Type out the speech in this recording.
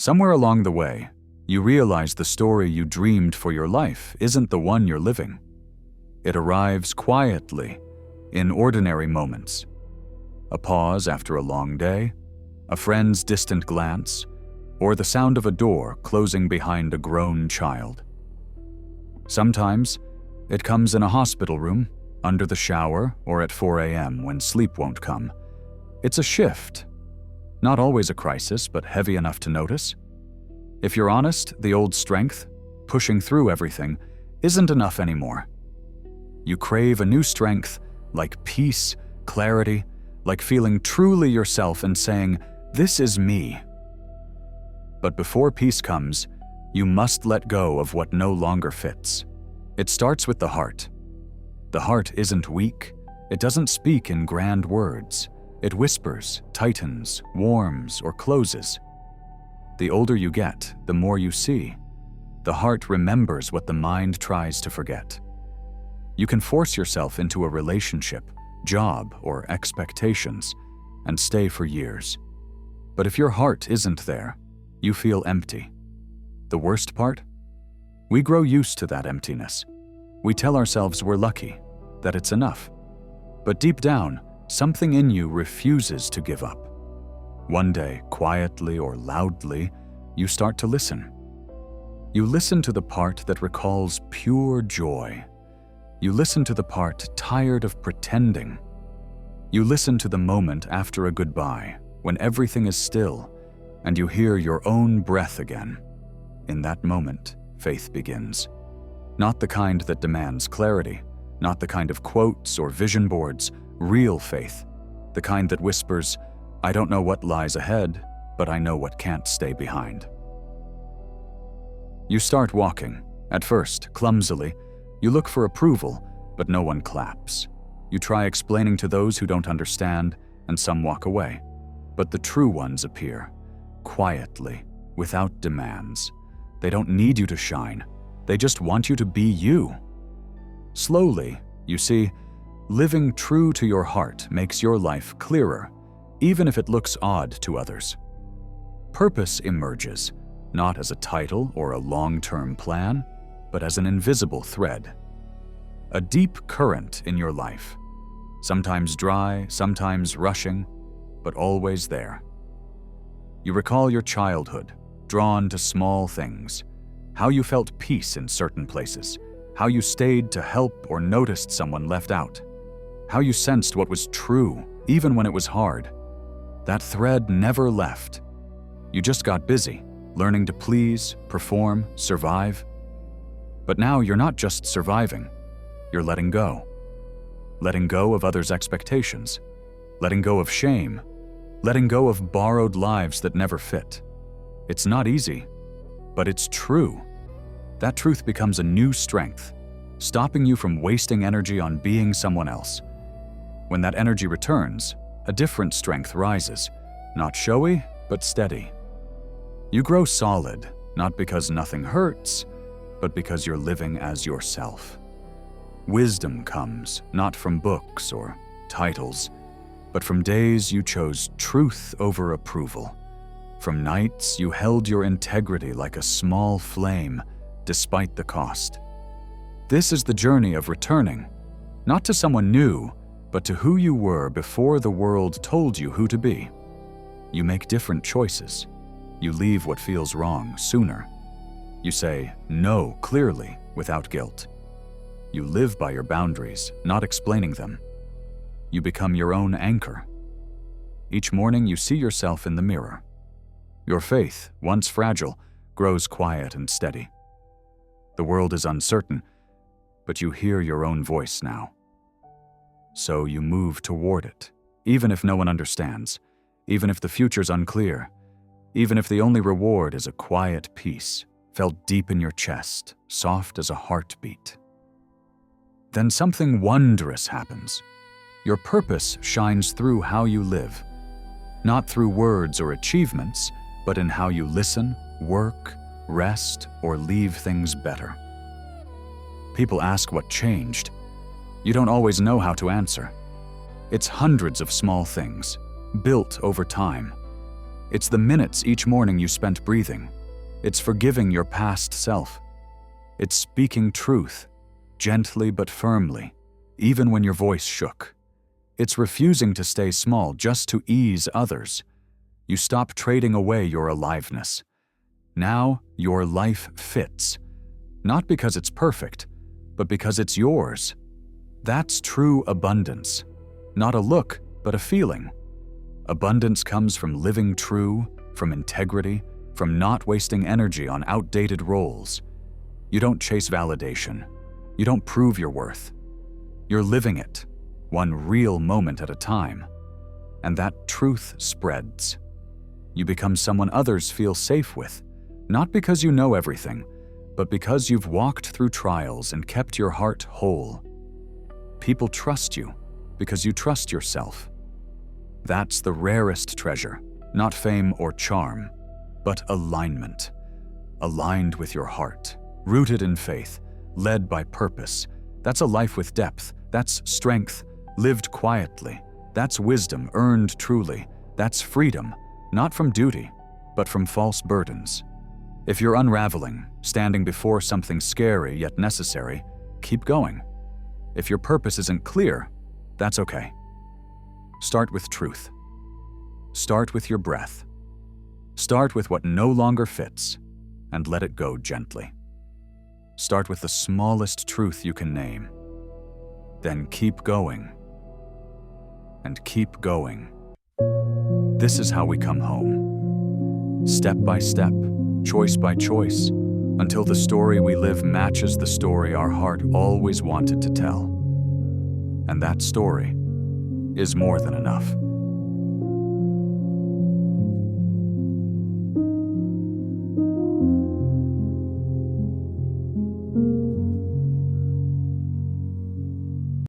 Somewhere along the way, you realize the story you dreamed for your life isn't the one you're living. It arrives quietly, in ordinary moments. A pause after a long day, a friend's distant glance, or the sound of a door closing behind a grown child. Sometimes, it comes in a hospital room, under the shower, or at 4 a.m. when sleep won't come. It's a shift. Not always a crisis, but heavy enough to notice. If you're honest, the old strength, pushing through everything, isn't enough anymore. You crave a new strength, like peace, clarity, like feeling truly yourself and saying, "This is me." But before peace comes, you must let go of what no longer fits. It starts with the heart. The heart isn't weak. It doesn't speak in grand words. It whispers, tightens, warms, or closes. The older you get, the more you see. The heart remembers what the mind tries to forget. You can force yourself into a relationship, job, or expectations, and stay for years. But if your heart isn't there, you feel empty. The worst part? We grow used to that emptiness. We tell ourselves we're lucky, that it's enough. But deep down, something in you refuses to give up. One day, quietly or loudly, you start to listen. You listen to the part that recalls pure joy. You listen to the part tired of pretending. You listen to the moment after a goodbye, when everything is still, and you hear your own breath again. In that moment, faith begins. Not the kind that demands clarity, not the kind of quotes or vision boards, real faith, the kind that whispers, "I don't know what lies ahead, but I know what can't stay behind." You start walking. At first, clumsily, you look for approval, but no one claps. You try explaining to those who don't understand, and some walk away. But the true ones appear, quietly, without demands. They don't need you to shine. They just want you to be you. Slowly, you see, living true to your heart makes your life clearer, even if it looks odd to others. Purpose emerges, not as a title or a long-term plan, but as an invisible thread. A deep current in your life, sometimes dry, sometimes rushing, but always there. You recall your childhood, drawn to small things, how you felt peace in certain places, how you stayed to help or noticed someone left out, how you sensed what was true, even when it was hard. That thread never left. You just got busy, learning to please, perform, survive. But now you're not just surviving, you're letting go. Letting go of others' expectations, letting go of shame, letting go of borrowed lives that never fit. It's not easy, but it's true. That truth becomes a new strength, stopping you from wasting energy on being someone else. When that energy returns, a different strength rises, not showy, but steady. You grow solid, not because nothing hurts, but because you're living as yourself. Wisdom comes, not from books or titles, but from days you chose truth over approval. From nights you held your integrity like a small flame, despite the cost. This is the journey of returning, not to someone new, but to who you were before the world told you who to be. You make different choices. You leave what feels wrong sooner. You say no clearly, without guilt. You live by your boundaries, not explaining them. You become your own anchor. Each morning you see yourself in the mirror. Your faith, once fragile, grows quiet and steady. The world is uncertain, but you hear your own voice now. So you move toward it, even if no one understands, even if the future's unclear, even if the only reward is a quiet peace, felt deep in your chest, soft as a heartbeat. Then something wondrous happens. Your purpose shines through how you live, not through words or achievements, but in how you listen, work, rest, or leave things better. People ask what changed. You don't always know how to answer. It's hundreds of small things, built over time. It's the minutes each morning you spent breathing. It's forgiving your past self. It's speaking truth, gently but firmly, even when your voice shook. It's refusing to stay small just to ease others. You stop trading away your aliveness. Now your life fits, not because it's perfect, but because it's yours. That's true abundance. Not a look, but a feeling. Abundance comes from living true, from integrity, from not wasting energy on outdated roles. You don't chase validation. You don't prove your worth. You're living it, one real moment at a time. And that truth spreads. You become someone others feel safe with, not because you know everything, but because you've walked through trials and kept your heart whole. People trust you because you trust yourself. That's the rarest treasure, not fame or charm, but alignment. Aligned with your heart, rooted in faith, led by purpose. That's a life with depth. That's strength, lived quietly. That's wisdom, earned truly. That's freedom, not from duty, but from false burdens. If you're unraveling, standing before something scary yet necessary, keep going. If your purpose isn't clear, that's okay. Start with truth. Start with your breath. Start with what no longer fits, and let it go gently. Start with the smallest truth you can name. Then keep going. And keep going. This is how we come home. Step by step, choice by choice, until the story we live matches the story our heart always wanted to tell. And that story is more than enough.